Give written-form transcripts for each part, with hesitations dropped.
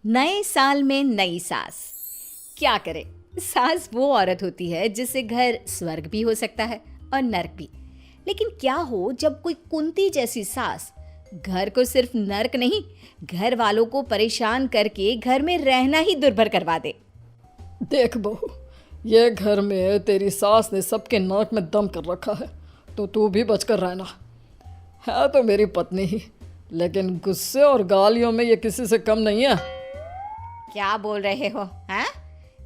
नए साल में नई सास। क्या करे, सास वो औरत होती है जिससे घर स्वर्ग भी हो सकता है और नर्क भी। लेकिन क्या हो जब कोई कुंती जैसी सास घर को सिर्फ नर्क नहीं, घर वालों को परेशान करके घर में रहना ही दुर्भर करवा दे। देख बहू, ये घर में तेरी सास ने सबके नाक में दम कर रखा है, तो तू भी बचकर रहना। है तो मेरी पत्नी ही, लेकिन गुस्से और गालियों में ये किसी से कम नहीं है। क्या बोल रहे हो? हैं?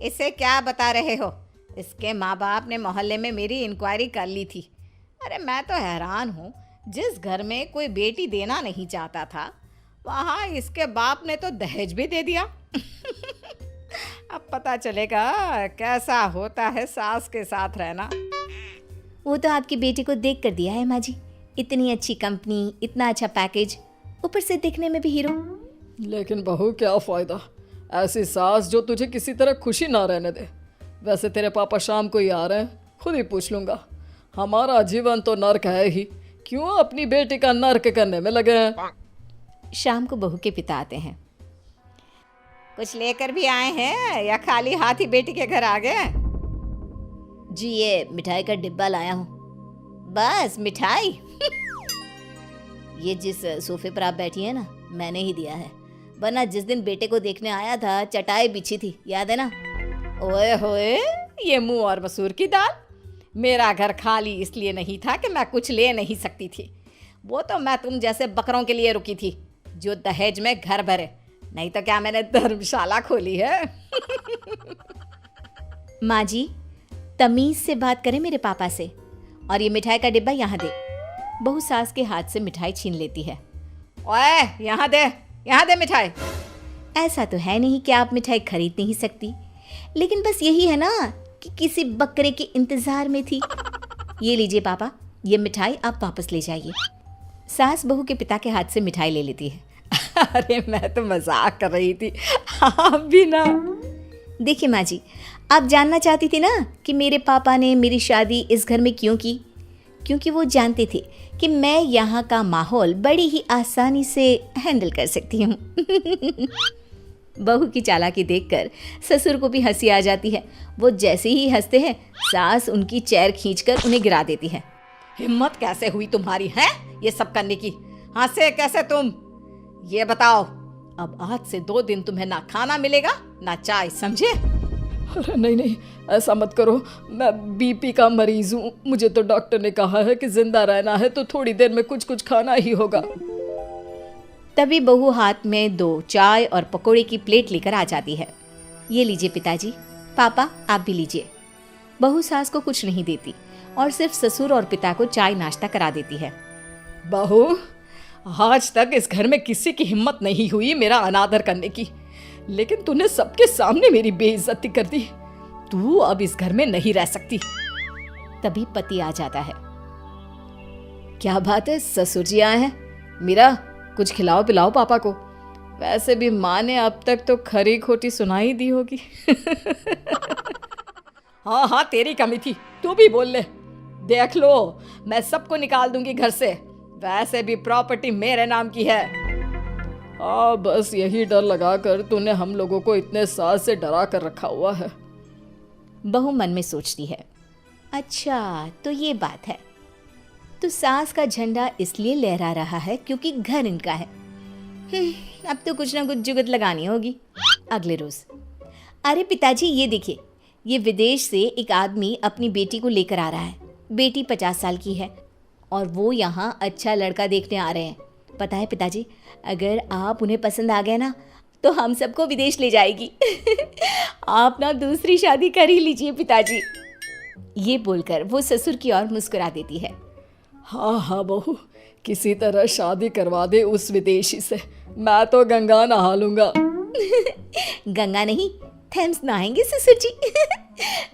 इसे क्या बता रहे हो? इसके माँ बाप ने मोहल्ले में मेरी इंक्वायरी कर ली थी। अरे मैं तो हैरान हूँ, जिस घर में कोई बेटी देना नहीं चाहता था वहाँ इसके बाप ने तो दहेज भी दे दिया। अब पता चलेगा कैसा होता है सास के साथ रहना। वो तो आपकी बेटी को देख कर दिया है माँ जी। इतनी अच्छी कंपनी, इतना अच्छा पैकेज, ऊपर से दिखने में भी हीरो। लेकिन बहू क्या फ़ायदा, ऐसी सास जो तुझे किसी तरह खुशी ना रहने दे। वैसे तेरे पापा शाम को ही आ रहे हैं, खुद ही पूछ लूँगा। हमारा जीवन तो नर्क है ही, क्यों अपनी बेटी का नर्क करने में लगे हैं। शाम को बहू के पिता आते हैं। कुछ लेकर भी आए हैं या खाली हाथ ही बेटी के घर आ गए? जी ये मिठाई का डिब्बा लाया हूँ। बस मिठाई? ये जिस सोफे पर आप बैठी है ना, मैंने ही दिया है, वरना जिस दिन बेटे को देखने आया था चटाई बिछी थी, याद है ना? ओए होए, ये मुंह और मसूर की दाल। मेरा घर खाली इसलिए नहीं था कि मैं कुछ ले नहीं सकती थी। वो तो मैं तुम जैसे बकरों के लिए रुकी थी जो दहेज में घर भरे, नहीं तो क्या मैंने धर्मशाला खोली है। माँ जी, तमीज से बात करें मेरे पापा से, और ये मिठाई का डिब्बा यहाँ दे। बहू सास के हाथ से मिठाई छीन लेती है। ओए यहाँ दे मिठाई। ऐसा तो है नहीं कि आप मिठाई खरीद नहीं सकती, लेकिन बस यही है ना कि किसी बकरे के इंतजार में थी। ये लीजिए पापा, ये मिठाई आप वापस ले जाइए। सास बहू के पिता के हाथ से मिठाई ले लेती है। अरे मैं तो मजाक कर रही थी, आप भी ना। देखिए माँ जी, आप जानना चाहती थी ना कि मेरे पापा ने मेरी शादी इस घर में क्यों की? क्योंकि वो जानते थे कि मैं यहाँ का माहौल बड़ी ही आसानी से हैंडल कर सकती हूँ। बहू की चालाकी देखकर ससुर को भी हंसी आ जाती है। वो जैसे ही हंसते हैं, सास उनकी चेयर खींचकर उन्हें गिरा देती है। हिम्मत कैसे हुई तुम्हारी है ये सब करने की? हंसे कैसे तुम? ये बताओ, अब आज से 2 दिन तुम्हें ना खाना मिलेगा ना चाय, समझे? अरे नहीं, ऐसा मत करो। मैं बीपी का मरीज हूँ, मुझे तो डॉक्टर ने कहा है कि जिंदा रहना है तो थोड़ी देर में कुछ कुछ खाना ही होगा। तभी बहू हाथ में 2 चाय और पकोड़े की प्लेट लेकर आ जाती है। ये लीजिए पिताजी, पापा आप भी लीजिए। बहू सास को कुछ नहीं देती और सिर्फ ससुर और पिता को चाय नाश्ता करा देती है। बहू, आज तक इस घर में किसी की हिम्मत नहीं हुई मेरा अनादर करने की, लेकिन तूने सबके सामने मेरी बेइज्जती कर दी। तू अब इस घर में नहीं रह सकती। तभी पति आ जाता है। क्या बात है, ससुर जी आए हैं? मीरा, कुछ खिलाओ पिलाओ पापा को। वैसे भी माँ ने अब तक तो खरी खोटी सुनाई दी होगी। हाँ, तेरी कमी थी, तू भी बोल ले। देख लो, मैं सबको निकाल दूंगी घर से। वैसे भी प्रॉपर्टी मेरे नाम की है। हाँ, बस यही डर लगा कर तूने हम लोगों को इतने साल से डरा कर रखा हुआ है। बहू मन में सोचती है, अच्छा तो ये बात है। तो सास का झंडा इसलिए लहरा रहा है क्योंकि घर इनका है। अब तो कुछ ना कुछ जुगत लगानी होगी। अगले रोज, अरे पिताजी ये देखिए, ये विदेश से एक आदमी अपनी बेटी को लेकर आ रहा है। बेटी 50 साल की है और वो यहाँ अच्छा लड़का देखने आ रहे हैं। पता है पिताजी, अगर आप उन्हें पसंद आ गए ना तो हम सबको विदेश ले जाएगी। आप ना दूसरी शादी कर ही लीजिए पिताजी। ये बोलकर वो ससुर की ओर मुस्कुरा देती है। हाँ बहू, किसी तरह शादी करवा दे उस विदेशी से। मैं तो गंगा नहा लूंगा। गंगा नहीं, थेम्स नहाएंगे ससुर जी।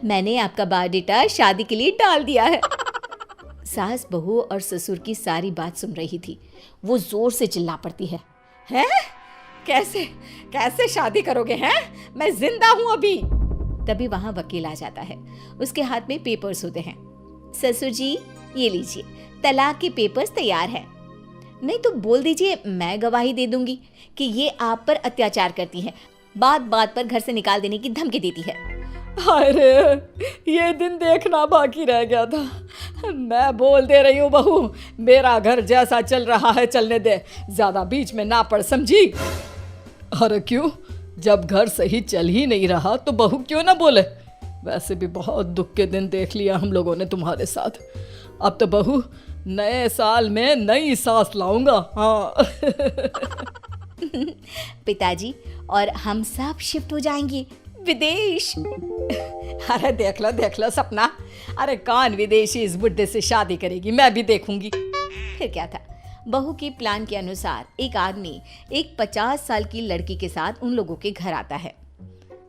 मैंने आपका बायोडेटा शादी के लिए डाल दिया है। सास बहू और ससुर की सारी बात सुन रही थी। वो जोर से चिल्ला पड़ती है, हैं? कैसे शादी करोगे हैं? मैं जिंदा हूं अभी। तभी वहां वकील आ जाता है। उसके हाथ में पेपर्स होते हैं। ससुर जी ये लीजिए, तलाक के पेपर्स तैयार हैं। नहीं तो बोल दीजिए, मैं गवाही दे दूंगी कि ये आप पर अत्याचार करती है, बात बात पर घर से निकाल देने की धमकी देती है। अरे ये दिन देखना बाकी रह गया था। मैं बोल दे रही हूँ बहू, मेरा घर जैसा चल रहा है चलने दे, ज्यादा बीच में ना पड़, समझी? अरे क्यों? जब घर सही चल ही नहीं रहा तो बहू क्यों ना बोले? वैसे भी बहुत दुख के दिन देख लिया हम लोगों ने तुम्हारे साथ। अब तो बहू नए साल में नई सांस लाऊंगा। हाँ पिताजी, और हम सब शिफ्ट हो जाएंगे विदेश। अरे देख लो सपना, अरे कौन विदेशी इस बुड्ढे से शादी करेगी, मैं भी देखूंगी। फिर क्या था, बहू के प्लान के अनुसार एक आदमी एक 50 साल की लड़की के साथ उन लोगों के घर आता है।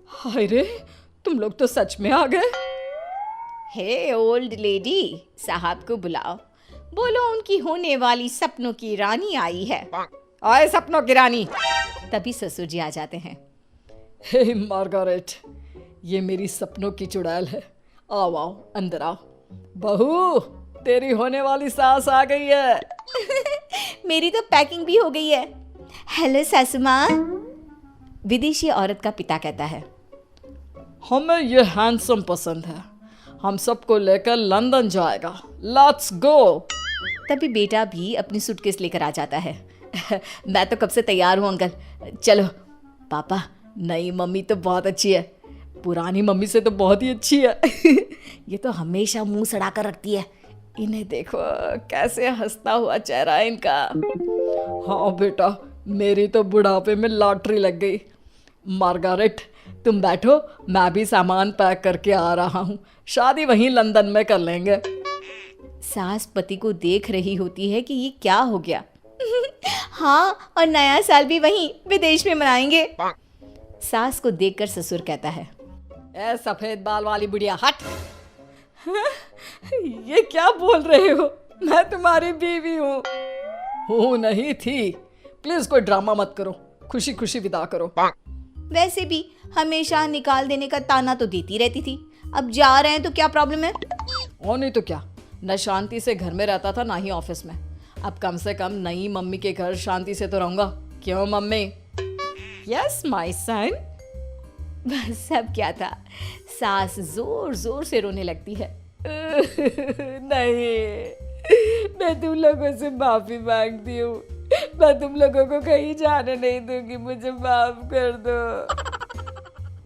हाय रे, तुम लोग तो सच में आ गए। हे ओल्ड लेडी, साहब को बुलाओ, बोलो उनकी होने वाली सपनों की रानी आई है। आए सपनों की रानी। तभी ससुर जी आ जाते हैं। हे मार्गारेट, ये मेरी सपनों की चुड़ैल है। आओ आओ अंदर आओ। बहू, तेरी होने वाली सास आ गई है। मेरी तो पैकिंग भी हो गई है। हेलो सासू माँ, विदेशी औरत का पिता कहता है। हमें ये हैंडसम पसंद है, हम सबको लेकर लंदन जाएगा, लेट्स गो। तभी बेटा भी अपनी सूटकेस लेकर आ जाता है। मैं तो कब से तैयार हूँ अंकल, चलो। पापा, नई मम्मी तो बहुत अच्छी है, पुरानी मम्मी से तो बहुत ही अच्छी है। ये तो हमेशा मुंह सड़ा कर रखती है। इन्हें देखो कैसे हंसता हुआ चेहरा है इनका। हाँ बेटा, मेरी तो बुढ़ापे में लॉटरी लग गई। मार्गारेट, तुम बैठो, मैं भी सामान पैक करके आ रहा हूँ, शादी वहीं लंदन में कर लेंगे। सास पति को देख रही होती है कि ये क्या हो गया। हाँ, और नया साल भी वहीं विदेश में मनाएंगे। सास को देखकर ससुर कहता है। ए सफेद बाल वाली बुढ़िया, हट। ये क्या बोल रहे हो? मैं तुम्हारी बीवी हूँ नहीं थी। प्लीज कोई ड्रामा मत करो, खुशी खुशी विदा करो। वैसे भी हमेशा निकाल देने का ताना तो देती रहती थी, अब जा रहे हैं तो क्या प्रॉब्लम है? और नहीं तो क्या, न शांति से घर में रहता था ना ही ऑफिस में। अब कम से कम नई मम्मी के घर शांति से तो रहूंगा। क्यों मम्मी? Yes my son. बस सब क्या था, सास जोर जोर से रोने लगती है। नहीं, मैं तुम लोगों से माफी मांगती हूँ, मैं तुम लोगों को कहीं जाने नहीं दूंगी, मुझे माफ कर दो।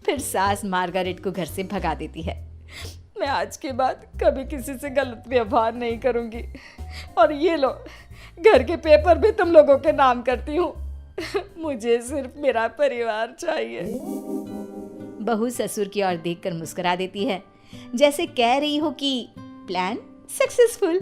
फिर सास मार्गारेट को घर से भगा देती है। मैं आज के बाद कभी किसी से गलत व्यवहार नहीं करूंगी, और ये लो, घर के पेपर भी तुम लोगों के नाम करती हूँ। मुझे सिर्फ मेरा परिवार चाहिए। बहू ससुर की ओर देखकर मुस्कुरा देती है, जैसे कह रही हो कि प्लान सक्सेसफुल।